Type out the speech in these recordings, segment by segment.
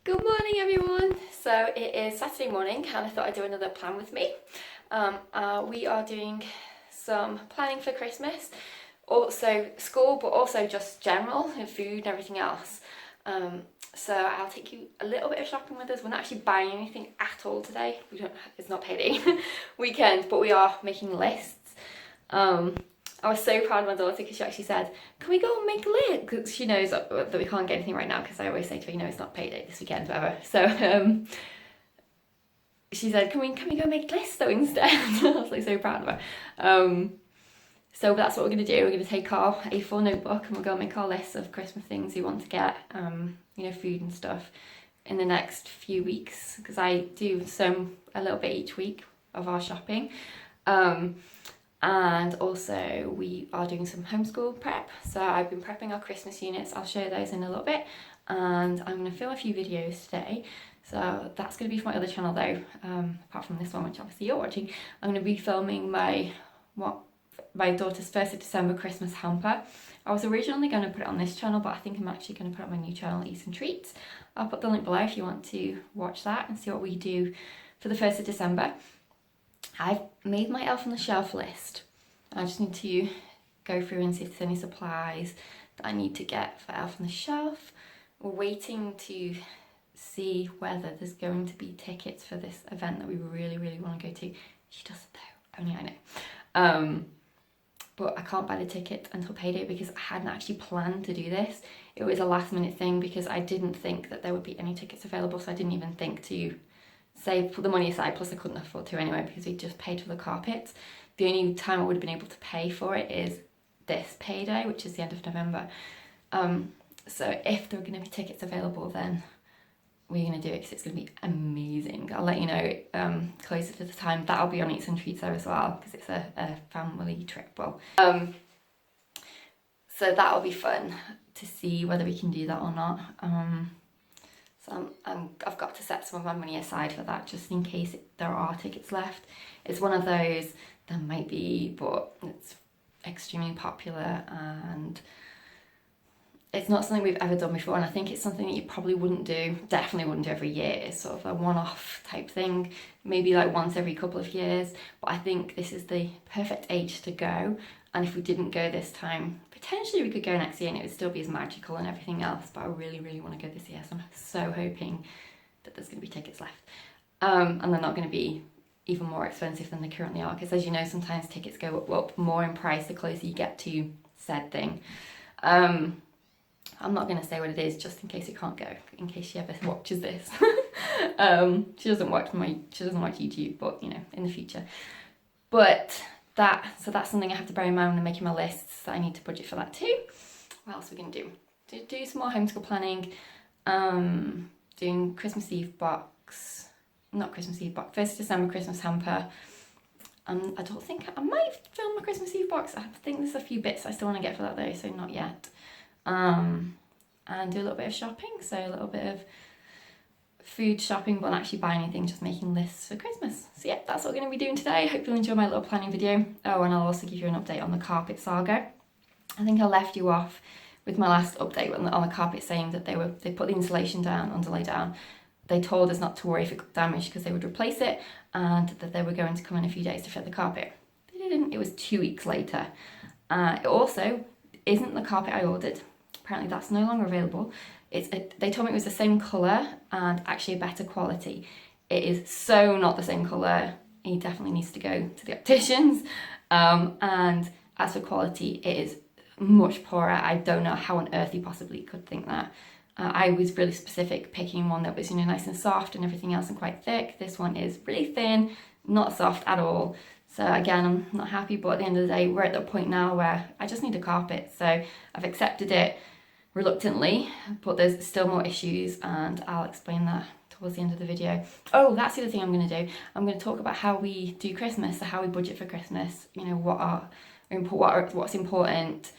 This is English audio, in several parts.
Good morning everyone! So it is Saturday morning and I thought I'd do another plan with me. We are doing some planning for Christmas, also school but also just general and food and everything else. So I'll take you a little bit of shopping with us. We're not actually buying anything at all today. It's not payday weekend, but we are making lists. I was so proud of my daughter because she actually said, can we go and make a list? Because she knows that we can't get anything right now because I always say to her, you know, it's not payday this weekend, whatever. So she said, can we go make a list though instead? I was like so proud of her. So that's what we're going to do. We're going to take our A4 notebook and we'll go and make our list of Christmas things we want to get, you know, food and stuff in the next few weeks because I do a little bit each week of our shopping. And also we are doing some homeschool prep. So I've been prepping our Christmas units. I'll show those in a little bit. And I'm going to film a few videos today. So that's going to be for my other channel though, apart from this one, which obviously you're watching. I'm going to be filming my daughter's 1st of December Christmas hamper. I was originally going to put it on this channel, but I think I'm actually going to put it on my new channel, Eats and Treats. I'll put the link below if you want to watch that and see what we do for the 1st of December. I've made my elf on the shelf list. I just need to go through and see if there's any supplies that I need to get for elf on the shelf. We're waiting to see whether there's going to be tickets for this event that we really, really want to go to. She doesn't though, only I know. But I can't buy the ticket until payday because I hadn't actually planned to do this. It was a last minute thing because I didn't think that there would be any tickets available, so I didn't even think to put the money aside, plus I couldn't afford to anyway because we just paid for the carpet. The only time I would have been able to pay for it is this payday, which is the end of November. So if there are going to be tickets available, then we're going to do it because it's going to be amazing. I'll let you know closer to the time. That'll be on Eats and Treats there as well because it's a family trip. So that'll be fun to see whether we can do that or not. So I've got to set some of my money aside for that just in case there are tickets left. It's one of those, there might be, but it's extremely popular and it's not something we've ever done before, and I think it's something that you probably definitely wouldn't do every year. It's sort of a one-off type thing, maybe like once every couple of years, but I think this is the perfect age to go, and if we didn't go this time, potentially we could go next year and it would still be as magical and everything else, but I really, really want to go this year, so I'm so hoping that there's going to be tickets left. And they're not going to be even more expensive than they currently are, because as you know, sometimes tickets go up more in price the closer you get to said thing. I'm not going to say what it is just in case you can't go, in case she ever watches this. She doesn't watch YouTube, but you know, in the future. But so that's something I have to bear in mind when I'm making my lists, that I need to budget for that too. What else are we going to do? Do some more homeschool planning, doing Christmas Eve box, not Christmas Eve box, 1st of December Christmas hamper. I don't think, I might film my Christmas Eve box. I think there's a few bits I still want to get for that though, so not yet. And do a little bit of shopping, so a little bit of food shopping, but not actually buying anything, just making lists for Christmas. So yeah, that's what we're going to be doing today. Hope you'll enjoy my little planning video. Oh, and I'll also give you an update on the carpet saga. I think I left you off with my last update on the carpet saying that they put the insulation down, underlay down. They told us not to worry if it got damaged because they would replace it, and that they were going to come in a few days to fit the carpet. They didn't. It was 2 weeks later. It also isn't the carpet I ordered. Apparently that's no longer available. They told me it was the same colour and actually a better quality. It is so not the same colour. He definitely needs to go to the opticians. And as for quality, it is much poorer. I don't know how on earth he possibly could think that. I was really specific, picking one that was, you know, nice and soft and everything else and quite thick. This one is really thin, not soft at all. So again, I'm not happy, but at the end of the day, we're at the point now where I just need a carpet. So I've accepted it reluctantly, but there's still more issues and I'll explain that towards the end of the video. Oh, that's the other thing I'm going to do. I'm going to talk about how we do Christmas, so how we budget for Christmas, you know, what's important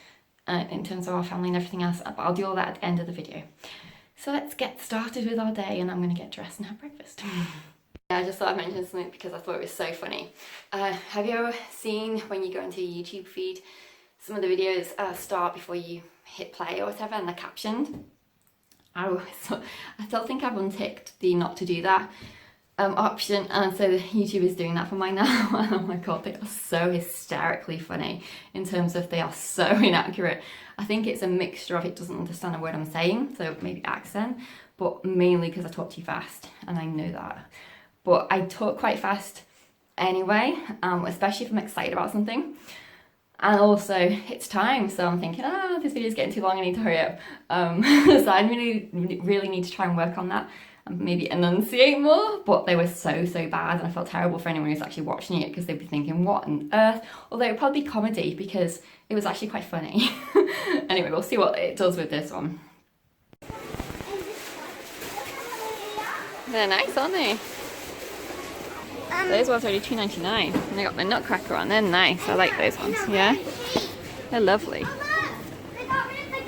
in terms of our family and everything else, but I'll do all that at the end of the video. So let's get started with our day, and I'm going to get dressed and have breakfast. I just thought I'd mention something because I thought it was so funny. Have you ever seen when you go into your YouTube feed, some of the videos start before you hit play or whatever and they're captioned? I still think I've unticked the not to do that option, and so YouTube is doing that for mine now. And oh my god, they are so hysterically funny in terms of they are so inaccurate. I think it's a mixture of it doesn't understand a word I'm saying, so maybe accent, but mainly because I talk too fast, and I know that. But I talk quite fast anyway, especially if I'm excited about something. And also, it's time, so I'm thinking, this video's getting too long, I need to hurry up. So I really need to try and work on that and maybe enunciate more, but they were so bad, and I felt terrible for anyone who's actually watching it, because they'd be thinking, what on earth? Although it would probably be comedy, because it was actually quite funny. Anyway, we'll see what it does with this one. They're nice, aren't they? Those ones are only $2.99, and they got the nutcracker on. They're nice. I like those ones. Yeah, they're lovely.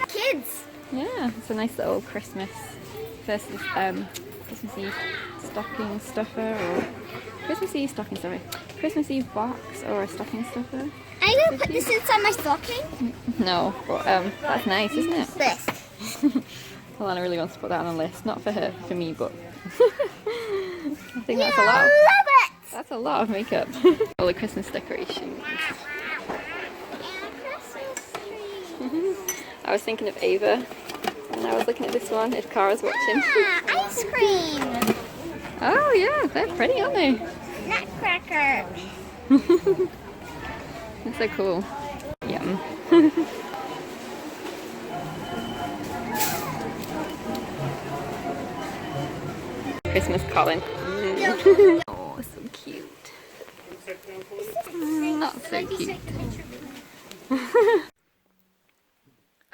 Kids. Yeah, it's a nice little Christmas versus Christmas Eve stocking stuffer, or Christmas Eve stocking stuffer, Christmas Eve box, or a stocking stuffer. Are you gonna put this inside my stocking? No, but that's nice, isn't it? This. Alana really wants to put that on the list, not for her, for me, but I think that's Yeah, a lot. I love it. That's a lot of makeup. All the Christmas decorations. And Christmas tree. I was thinking of Ava, and I was looking at this one, if Cara's watching. Ah, ice cream. Oh yeah, they're pretty, aren't they? Nutcracker. They're so cool. Yum. Christmas Colin. Oh, so cute. Not so cute.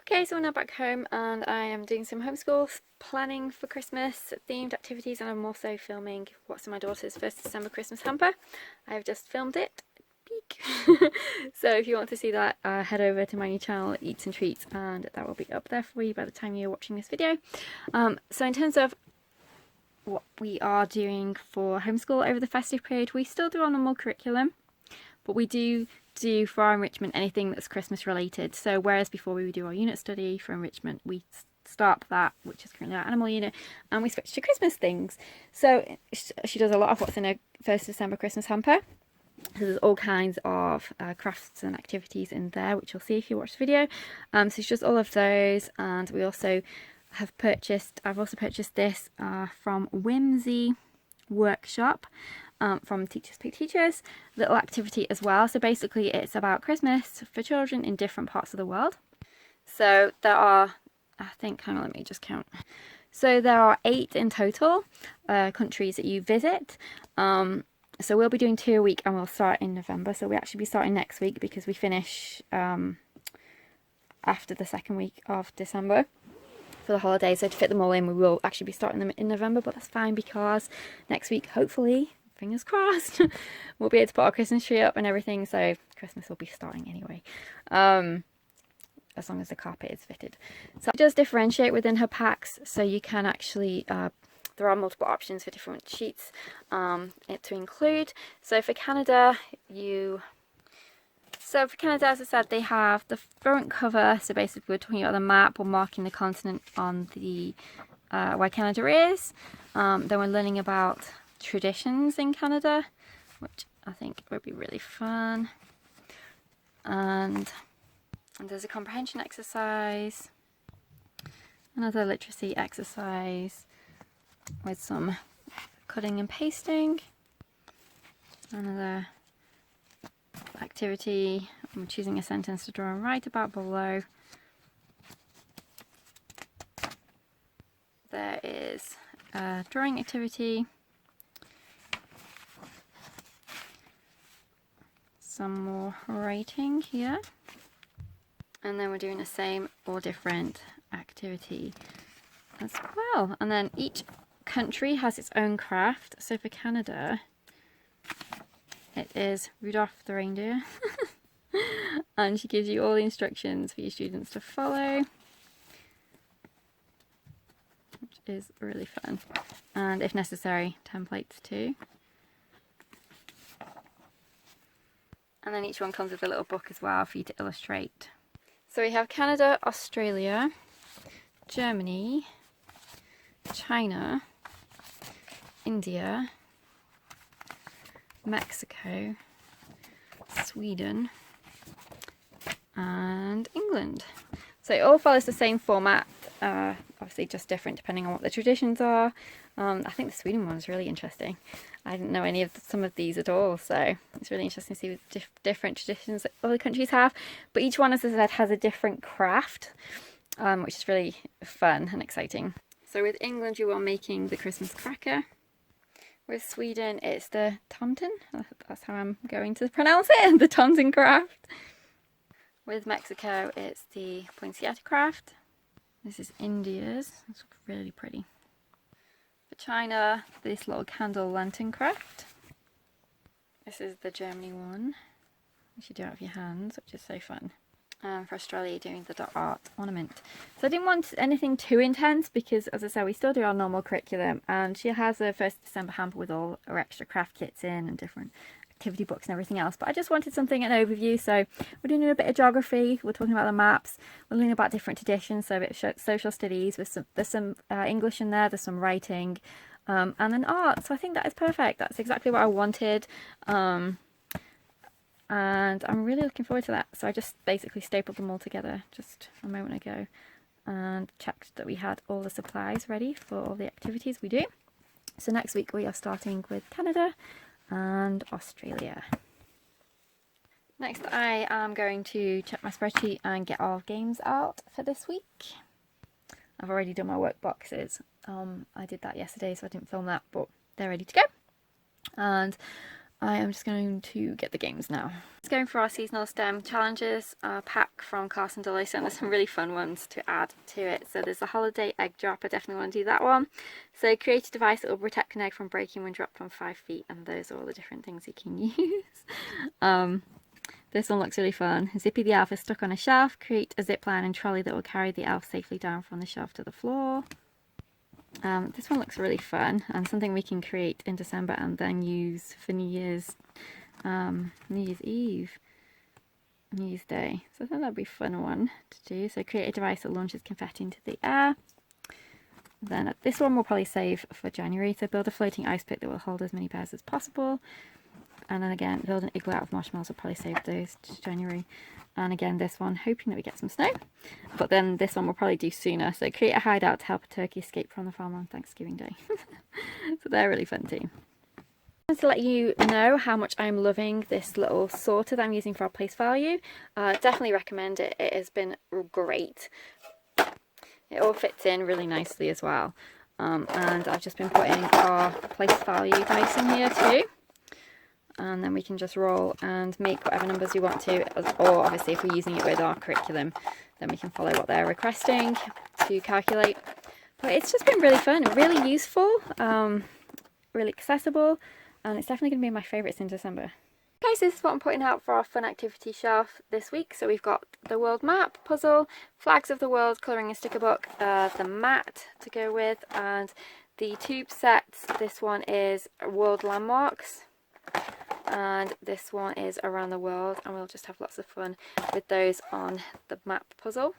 Okay, so we're now back home, and I am doing some homeschool planning for Christmas themed activities, and I'm also filming what's in my daughter's 1st December Christmas hamper. I have just filmed it. Peek. So if you want to see that, head over to my new channel, Eats and Treats, and that will be up there for you by the time you're watching this video. So in terms of what we are doing for homeschool over the festive period, we still do our normal curriculum, but we do for our enrichment anything that's Christmas related. So whereas before we would do our unit study for enrichment, we start that, which is currently our animal unit, and we switch to Christmas things. So she does a lot of what's in a 1st December Christmas hamper. So there's all kinds of crafts and activities in there, which you'll see if you watch the video. So she does all of those, and we also I've also purchased this from Whimsy Workshop, from Teachers Pick Teachers, little activity as well. So basically it's about Christmas for children in different parts of the world. So there are, I think, hang on, let me just count. So there are 8 in total countries that you visit. So we'll be doing 2 a week, and we'll start in November. So we'll actually be starting next week, because we finish after the 2nd week of December for the holidays. So to fit them all in, we will actually be starting them in November, but that's fine, because next week, hopefully, fingers crossed, we'll be able to put our Christmas tree up and everything, so Christmas will be starting anyway, as long as the carpet is fitted. So it does differentiate within her packs, so you can actually there are multiple options for different sheets to include. So for Canada, as I said, they have the front cover. So basically we're talking about the map or marking the continent on the where Canada is. Then we're learning about traditions in Canada, which I think would be really fun. And there's a comprehension exercise, another literacy exercise with some cutting and pasting, another activity, I'm choosing a sentence to draw and write about below. There is a drawing activity, some more writing here, and then we're doing the same or different activity as well. And then each country has its own craft. So for Canada, it is Rudolph the reindeer, and she gives you all the instructions for your students to follow, which is really fun, and if necessary, templates too. And then each one comes with a little book as well for you to illustrate. So we have Canada, Australia, Germany, China, India, Mexico, Sweden, and England. So it all follows the same format, obviously just different depending on what the traditions are. I think the Sweden one is really interesting. I didn't know some of these at all, so it's really interesting to see what different traditions that other countries have. But each one, as I said, has a different craft, which is really fun and exciting. So with England, you are making the Christmas cracker. With Sweden, it's the tomten. That's how I'm going to pronounce it, the tomten craft. With Mexico, it's the poinsettia craft. This is India's. It's really pretty. For China, this little candle lantern craft. This is the Germany one, which you do out of your hands, which is so fun. For Australia, doing the dot art ornament. So I didn't want anything too intense because, as I said, we still do our normal curriculum, and she has a 1st December hamper with all her extra craft kits in and different activity books and everything else. But I just wanted something, an overview. So we're doing a bit of geography, we're talking about the maps, we're learning about different traditions, so a bit of social studies, there's some English in there, there's some writing, and then art. So I think that is perfect. That's exactly what I wanted. And I'm really looking forward to that. So I just basically stapled them all together just a moment ago and checked that we had all the supplies ready for all the activities we do. So next week we are starting with Canada and Australia. Next, I am going to check my spreadsheet and get our games out for this week. I've already done my work boxes. I did that yesterday, so I didn't film that, but they're ready to go. And I am just going to get the games now. Let's go for our seasonal STEM challenges pack from Carson Dolly. So there's some really fun ones to add to it. So there's the holiday egg drop. I definitely want to do that one. So create a device that will protect an egg from breaking when dropped from 5 feet. And those are all the different things you can use. This one looks really fun. Zippy the elf is stuck on a shelf. Create a zip line and trolley that will carry the elf safely down from the shelf to the floor. This one looks really fun and something we can create in December and then use for New Year's Eve, New Year's Day. So I think that'd be a fun one to do. So create a device that launches confetti into the air. Then this one we'll probably save for January. So build a floating ice pick that will hold as many bears as possible. And then again, build an igloo out of marshmallows. I'll probably save those to January. And again, this one, hoping that we get some snow. But then this one we'll probably do sooner. So create a hideout to help a turkey escape from the farm on Thanksgiving Day. So they're really fun too. I want to let you know how much I'm loving this little sorter that I'm using for our place value. Definitely recommend it. It has been great. It all fits in really nicely as well. And I've just been putting our place value dice in here too. And then we can just roll and make whatever numbers we want to, or obviously if we're using it with our curriculum, then we can follow what they're requesting to calculate. But it's just been really fun, really useful, really accessible, and it's definitely going to be my favourites in December. Guys, this is what I'm putting out for our fun activity shelf this week. So we've got the world map puzzle, flags of the world, colouring and sticker book, the mat to go with, and the tube sets. This one is world landmarks. And this one is around the world, and we'll just have lots of fun with those on the map puzzle.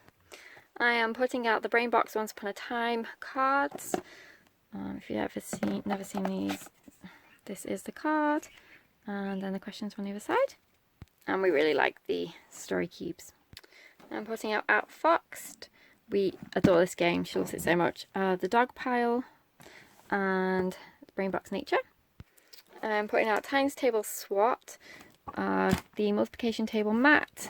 I am putting out the Brain Box Once Upon a Time cards. If you've never seen these, this is the card, and then the questions on the other side. And we really like the story cubes. I'm putting out Outfoxed. We adore this game, she loves it so much. The Dog Pile and Brain Box Nature. I'm putting out Times Table SWAT, the multiplication table mat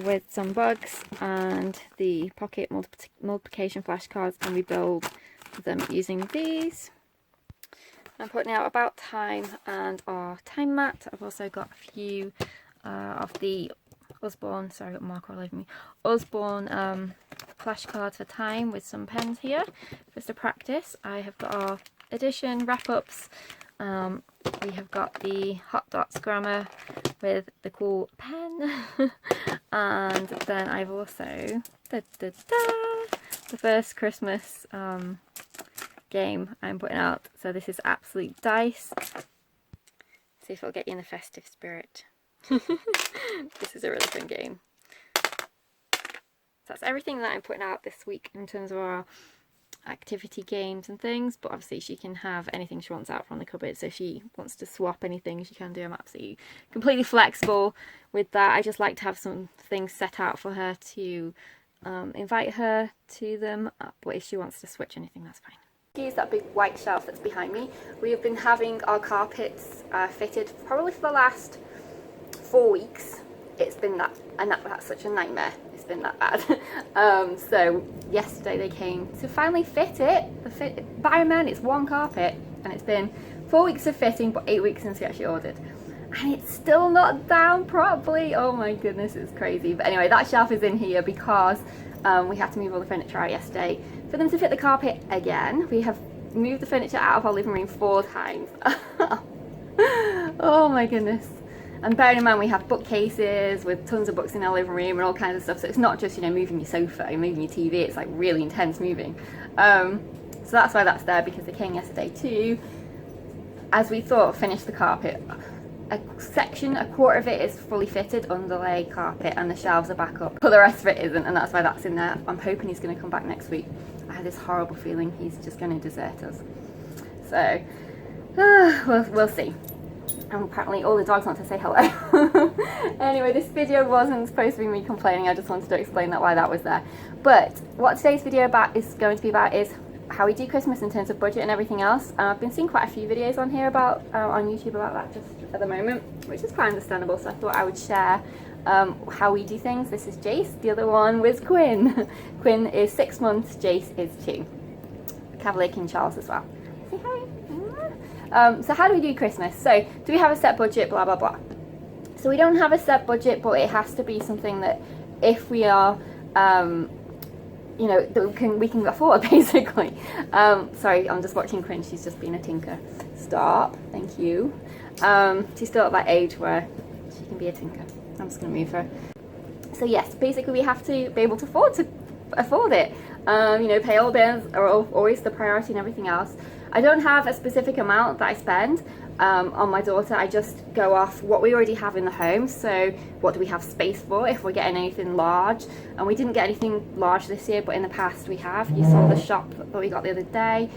with some bugs, and the pocket multiplication flashcards, and we build them using these. I'm putting out About Time and our time mat. I've also got a few of the Usborne, sorry, I've got marker all over me, Usborne flashcards for time with some pens here just to practice. I have got our edition wrap-ups. We have got the Hot Dots grammar with the cool pen, and then I've also the first Christmas game I'm putting out. So this is Absolute Dice. See if it'll get you in the festive spirit. This is a really fun game. So that's everything that I'm putting out this week in terms of our activity games and things, but obviously she can have anything she wants out from the cupboard, so if she wants to swap anything she can do. I'm absolutely completely flexible with that. I just like to have some things set out for her to invite her to them, but if she wants to switch anything, that's fine. Use that big white shelf that's behind me. We have been having our carpets fitted probably for the last 4 weeks. It's been that, and that's such a nightmare. It's been that bad. So yesterday they came to finally fit it. By man, it's one carpet, and it's been 4 weeks of fitting, but 8 weeks since we actually ordered. And it's still not down properly. Oh my goodness, it's crazy. But anyway, that shelf is in here because we had to move all the furniture out yesterday for them to fit the carpet again. We have moved the furniture out of our living room 4 times. Oh my goodness. And bearing in mind we have bookcases with tons of books in our living room and all kinds of stuff, so it's not just, you know, moving your sofa and moving your TV, it's like really intense moving. So that's why that's there, because they came yesterday too. As we thought, finish the carpet. A quarter of it is fully fitted, underlay, carpet, and the shelves are back up, but the rest of it isn't, and that's why that's in there. I'm hoping he's going to come back next week. I had this horrible feeling he's just going to desert us. So we'll see. And apparently all the dogs want to say hello. Anyway, this video wasn't supposed to be me complaining, I just wanted to explain why that was there. But what today's video is going to be about is how we do Christmas in terms of budget and everything else. I've been seeing quite a few videos on here about on YouTube about that just at the moment, which is quite understandable, so I thought I would share how we do things. This is Jace, the other one was Quinn. Quinn is 6 months, Jace is 2. Cavalier King Charles as well. Say hi. So how do we do Christmas? So do we have a set budget, blah blah blah. So we don't have a set budget, but it has to be something that if we are you know, that we can afford, basically. Sorry, I'm just watching Quinn, she's just being a tinker. Stop, thank you. She's still at that age where she can be a tinker. I'm just going to move her. So yes, basically we have to be able to afford it. You know, pay all bills are always the priority and everything else. I don't have a specific amount that I spend on my daughter. I just go off what we already have in the home. So what do we have space for if we're getting anything large? And we didn't get anything large this year, but in the past we have. You saw the shop that we got the other day.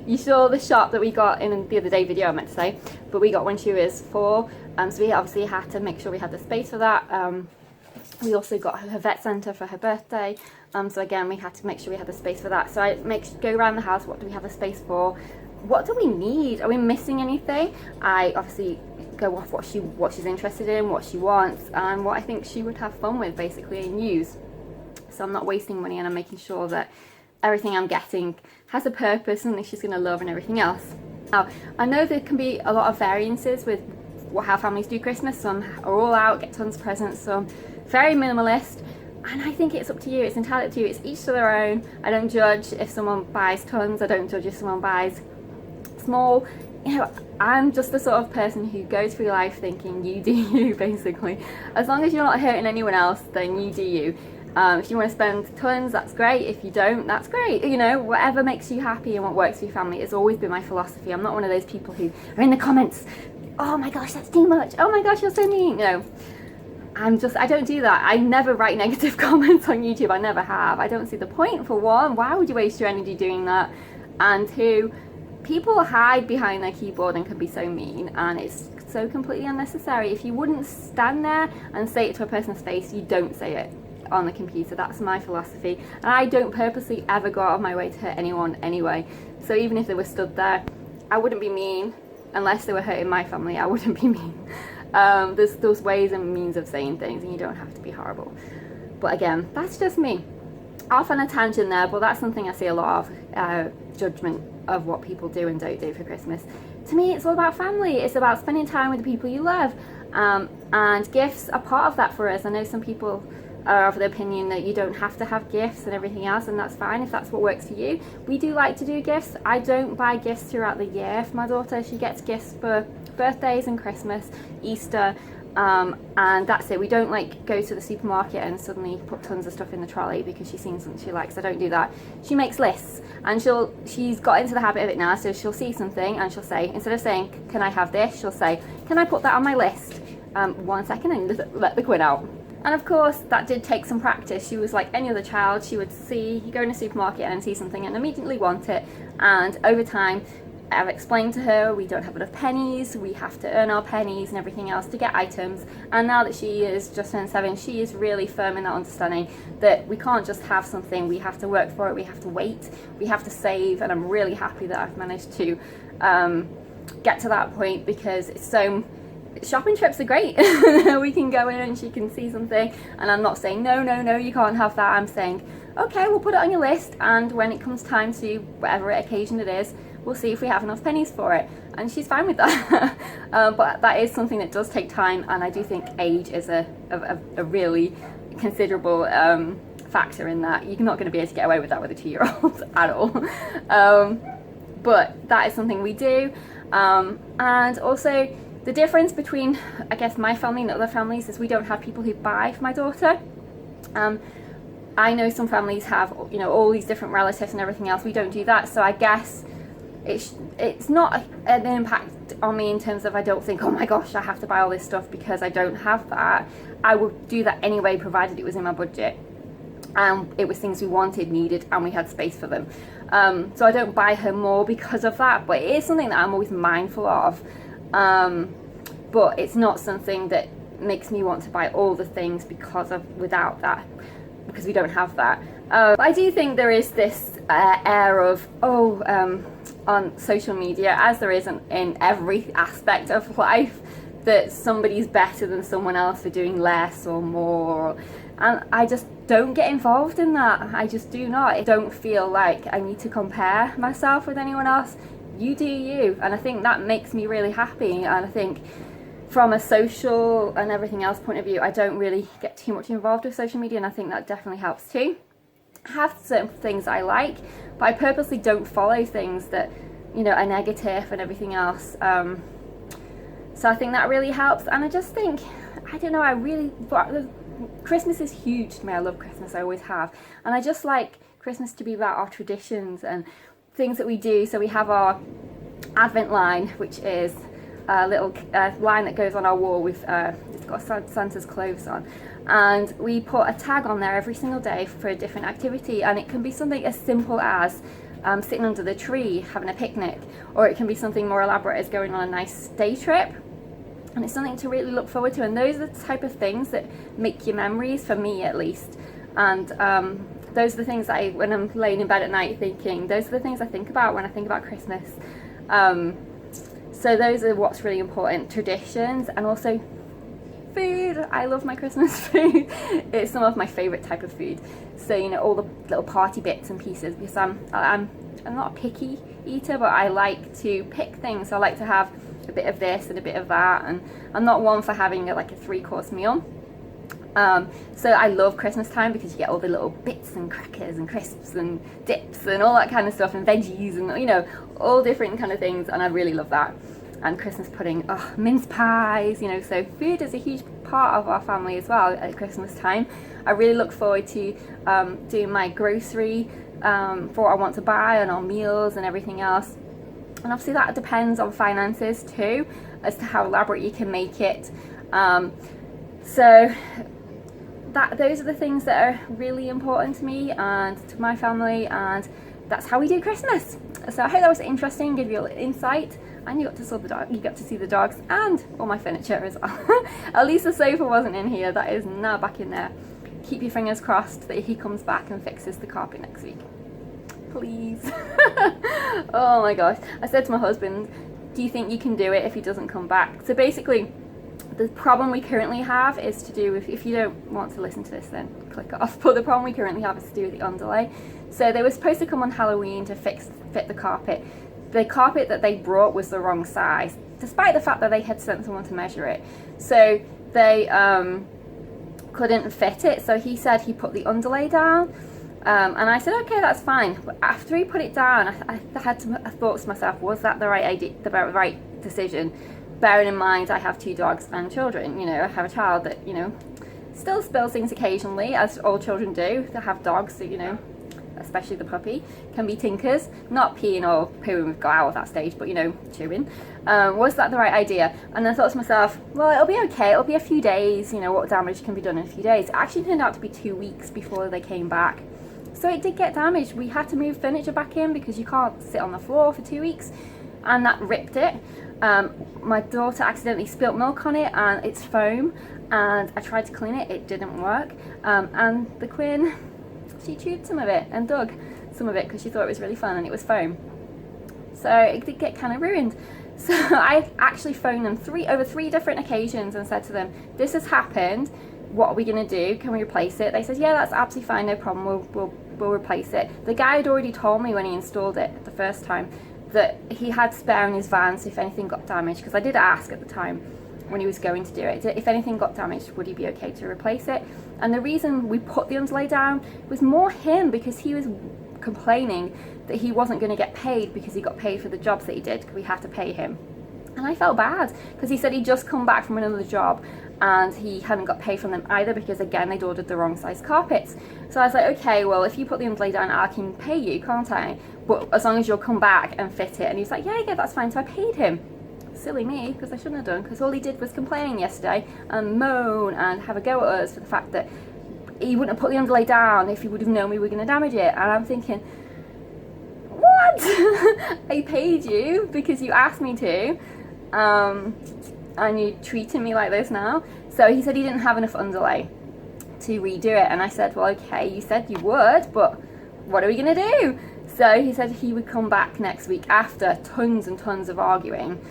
You saw the shop that we got in the other day video, I meant to say, but we got when she was 4. So we obviously had to make sure we had the space for that. We also got her vet centre for her birthday. So again, we had to make sure we had the space for that. So I go around the house, what do we have the space for? What do we need? Are we missing anything? I obviously go off what she's interested in, what she wants, and what I think she would have fun with, basically, and use. So I'm not wasting money, and I'm making sure that everything I'm getting has a purpose, something she's going to love and everything else. Now, I know there can be a lot of variances with how families do Christmas. Some are all out, get tons of presents, some very minimalist. And I think it's up to you, it's entirely up to you, it's each to their own. I don't judge if someone buys tons, I don't judge if someone buys small. You know, I'm just the sort of person who goes through life thinking you do you, basically. As long as you're not hurting anyone else, then you do you. If you want to spend tons, that's great. If you don't, that's great. You know, whatever makes you happy and what works for your family has always been my philosophy. I'm not one of those people who are in the comments, oh my gosh, that's too much, oh my gosh, you're so mean. You know, I don't do that. I never write negative comments on YouTube. I never have. I don't see the point. For one, why would you waste your energy doing that? And two, people hide behind their keyboard and can be so mean, and it's so completely unnecessary. If you wouldn't stand there and say it to a person's face, you don't say it on the computer. That's my philosophy, and I don't purposely ever go out of my way to hurt anyone anyway. So even if they were stood there, I wouldn't be mean. Unless they were hurting my family, I wouldn't be mean. There's those ways and means of saying things, and you don't have to be horrible. But again, that's just me. Off on a tangent there, but that's something I see a lot of, judgment of what people do and don't do for Christmas. To me, it's all about family. It's about spending time with the people you love, and gifts are part of that for us. I know some people are of the opinion that you don't have to have gifts and everything else, and that's fine if that's what works for you. We do like to do gifts. I don't buy gifts throughout the year for my daughter. She gets gifts for birthdays and Christmas, Easter, and that's it. We don't like go to the supermarket and suddenly put tons of stuff in the trolley because she's seen something she likes. I don't do that. She makes lists, and she's got into the habit of it now, so she'll see something and she'll say, instead of saying, can I have this, she'll say, can I put that on my list? 1 second, and let the Quinn out. And of course, that did take some practice. She was like any other child. She would go in a supermarket and see something and immediately want it. And over time, I've explained to her we don't have enough pennies, we have to earn our pennies and everything else to get items. And now that she is just turned 7, she is really firm in that understanding that we can't just have something, we have to work for it, we have to wait, we have to save. And I'm really happy that I've managed to get to that point, because shopping trips are great. We can go in and she can see something, and I'm not saying no, you can't have that. I'm saying, okay, we'll put it on your list, and when it comes time to whatever occasion it is, we'll see if we have enough pennies for it. And she's fine with that. But that is something that does take time, and I do think age is a really considerable factor in that. You're not going to be able to get away with that with a 2-year-old at all. But that is something we do. And also, the difference between, I guess, my family and other families is we don't have people who buy for my daughter. I know some families have, all these different relatives and everything else. We don't do that. So I guess it's not an impact on me in terms of, I don't think, oh my gosh, I have to buy all this stuff because I don't have that. I would do that anyway, provided it was in my budget. And it was things we wanted, needed, and we had space for them. So I don't buy her more because of that, but it is something that I'm always mindful of. But it's not something that makes me want to buy all the things because we don't have that. But I do think there is this air of, on social media, as there is in every aspect of life, that somebody's better than someone else for doing less or more. And I just don't get involved in that. I just do not. I don't feel like I need to compare myself with anyone else. You do you. And I think that makes me really happy. And I think from a social and everything else point of view, I don't really get too much involved with social media, and I think that definitely helps too. I have certain things I like, but I purposely don't follow things that, are negative and everything else. So I think that really helps. And I just think, Christmas is huge to me. I love Christmas, I always have. And I just like Christmas to be about our traditions and things that we do. So we have our Advent line, which is a little line that goes on our wall with it's got Santa's clothes on, and we put a tag on there every single day for a different activity. And it can be something as simple as sitting under the tree having a picnic, or it can be something more elaborate as going on a nice day trip. And it's something to really look forward to, and those are the type of things that make your memories, for me at least. And those are the things that when I'm laying in bed at night thinking, those are the things I think about when I think about Christmas. So those are what's really important, traditions, and also food. I love my Christmas food. It's some of my favourite type of food. So, all the little party bits and pieces, because I'm not a picky eater, but I like to pick things. So I like to have a bit of this and a bit of that, and I'm not one for having a 3-course meal. So I love Christmas time because you get all the little bits and crackers and crisps and dips and all that kind of stuff, and veggies and all different kind of things, and I really love that. And Christmas pudding, mince pies, so food is a huge part of our family as well at Christmas time. I really look forward to doing my grocery for what I want to buy and our meals and everything else. And obviously that depends on finances too, as to how elaborate you can make it. So those are the things that are really important to me and to my family, and that's how we do Christmas. So I hope that was interesting, give you a little insight, and you got to see the dogs and all my furniture as well. At least the sofa wasn't in here, that is now back in there. Keep your fingers crossed that he comes back and fixes the carpet next week. Please. Oh my gosh. I said to my husband, do you think you can do it if he doesn't come back? So basically, the problem we currently have is to do with, if you don't want to listen to this, then click off. But the problem we currently have is to do with the underlay. So they were supposed to come on Halloween to fit the carpet. The carpet that they brought was the wrong size, despite the fact that they had sent someone to measure it. So they couldn't fit it. So he said he put the underlay down. And I said, okay, that's fine. But after he put it down, I thought to myself, was that the right idea, the right decision? Bearing in mind, I have 2 dogs and children. I have a child that, still spills things occasionally, as all children do. They have dogs, so, especially the puppy, can be tinkers, not peeing or pooing with go out at that stage, but you know, chewing. Was that the right idea? And then I thought to myself, well, it'll be okay, it'll be a few days, you know, what damage can be done in a few days. It actually turned out to be 2 weeks before they came back. So it did get damaged. We had to move furniture back in because you can't sit on the floor for 2 weeks, and that ripped it. My daughter accidentally spilt milk on it and it's foam, and I tried to clean it, it didn't work. And the Quinn, she chewed some of it and dug some of it because she thought it was really fun and it was foam. So it did get kind of ruined. So I actually phoned them over three different occasions and said to them, this has happened, what are we going to do? Can we replace it? They said, yeah, that's absolutely fine, no problem, we'll replace it. The guy had already told me when he installed it the first time that he had spare in his van, so if anything got damaged, because I did ask at the time when he was going to do it, if anything got damaged, would he be okay to replace it? And the reason we put the underlay down was more him, because he was complaining that he wasn't going to get paid because he got paid for the jobs that he did, because we had to pay him. And I felt bad because he said he'd just come back from another job and he hadn't got paid from them either, because again they'd ordered the wrong size carpets. So I was like, okay, well, if you put the underlay down, I can pay you, can't I? But as long as you'll come back and fit it. And he was like, yeah, that's fine. So I paid him. Silly me, because I shouldn't have done, because all he did was complain yesterday and moan and have a go at us for the fact that he wouldn't have put the underlay down if he would have known we were going to damage it. And I'm thinking, what? I paid you because you asked me to, and you're treating me like this now. So he said he didn't have enough underlay to redo it, and I said, well, okay, you said you would, but what are we going to do? So he said he would come back next week after tons and tons of arguing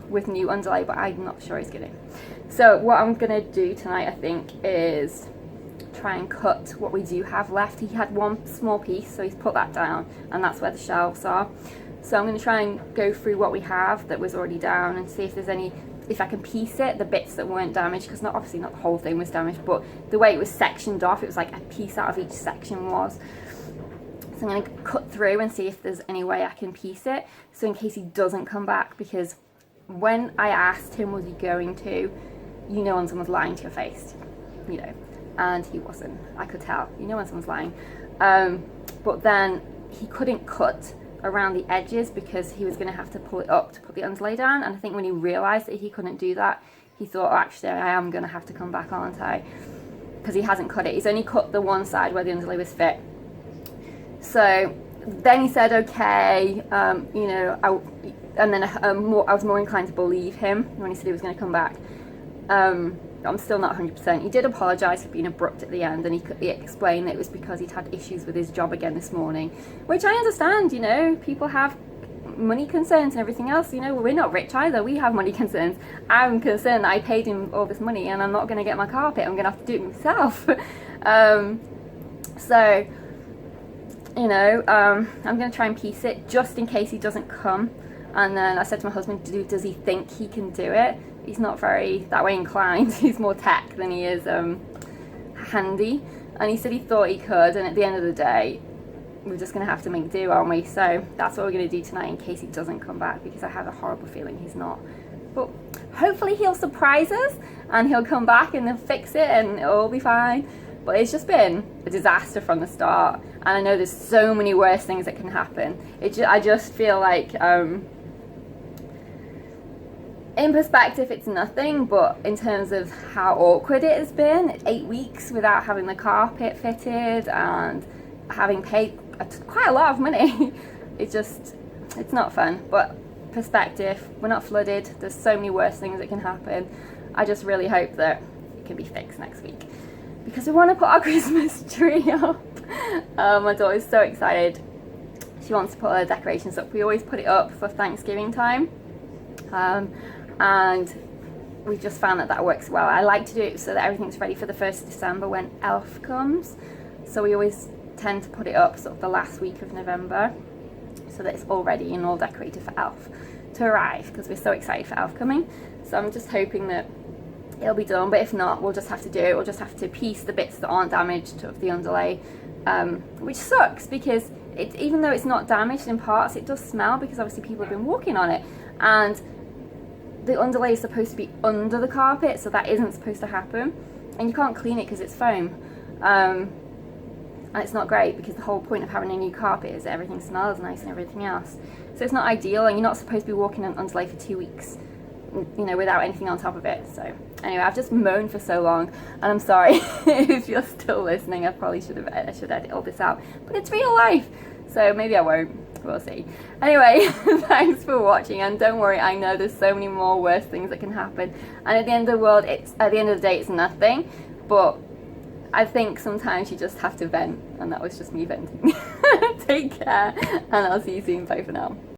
with new underlay, but I'm not sure he's going to. So what I'm going to do tonight, I think, is try and cut what we do have left. He had one small piece, so he's put that down, and that's where the shelves are. So I'm going to try and go through what we have that was already down and see if there's any, if I can piece it, the bits that weren't damaged, because obviously not the whole thing was damaged, but the way it was sectioned off, it was like a piece out of each section was. So I'm going to cut through and see if there's any way I can piece it, so in case he doesn't come back, because when I asked him was he going to, you know when someone's lying to your face, you know, and he wasn't. I could tell, you know when someone's lying. But then he couldn't cut around the edges because he was going to have to pull it up to put the underlay down, and I think when he realised that he couldn't do that, he thought, oh, actually I am going to have to come back, aren't I? Because he hasn't cut it. He's only cut the one side where the underlay was fit. So then he said, okay, you know, and then I was more inclined to believe him when he said he was going to come back. I'm still not 100%. He did apologise for being abrupt at the end, and he explained that it was because he'd had issues with his job again this morning, which I understand, you know, people have money concerns and everything else, you know, we're not rich either, we have money concerns. I'm concerned that I paid him all this money and I'm not going to get my carpet, I'm going to have to do it myself. So, you know, I'm going to try and piece it just in case he doesn't come. And then I said to my husband, does he think he can do it? He's not very that way inclined. He's more tech than he is handy. And he said he thought he could, and at the end of the day, we're just going to have to make do, aren't we? So that's what we're going to do tonight in case he doesn't come back, because I have a horrible feeling he's not. But hopefully he'll surprise us and he'll come back and they'll fix it and it'll all be fine. But it's just been a disaster from the start, and I know there's so many worse things that can happen. I just feel like, in perspective, it's nothing, but in terms of how awkward it has been, 8 weeks without having the carpet fitted and having paid quite a lot of money, it's not fun. But perspective, we're not flooded, there's so many worse things that can happen. I just really hope that it can be fixed next week, because we want to put our Christmas tree up. My daughter's so excited. She wants to put her decorations up. We always put it up for Thanksgiving time. And we just found that works well. I like to do it so that everything's ready for the 1st of December when Elf comes. So we always tend to put it up sort of the last week of November, so that it's all ready and all decorated for Elf to arrive, because we're so excited for Elf coming. So I'm just hoping that it'll be done, but if not, we'll just have to do it. We'll just have to piece the bits that aren't damaged of the underlay, which sucks, because even though it's not damaged in parts, it does smell, because obviously people have been walking on it, and the underlay is supposed to be under the carpet, so that isn't supposed to happen, and you can't clean it because it's foam. And it's not great because the whole point of having a new carpet is that everything smells nice and everything else. So it's not ideal, and you're not supposed to be walking on underlay for 2 weeks, you know, without anything on top of it. So anyway, I've just moaned for so long, and I'm sorry if you're still listening. I probably should edit all this out, but it's real life, so maybe I won't. We'll see. Anyway, thanks for watching, and don't worry, I know there's so many more worse things that can happen, and at the end of the day, it's nothing. But I think sometimes you just have to vent, and that was just me venting. Take care, and I'll see you soon. Bye for now.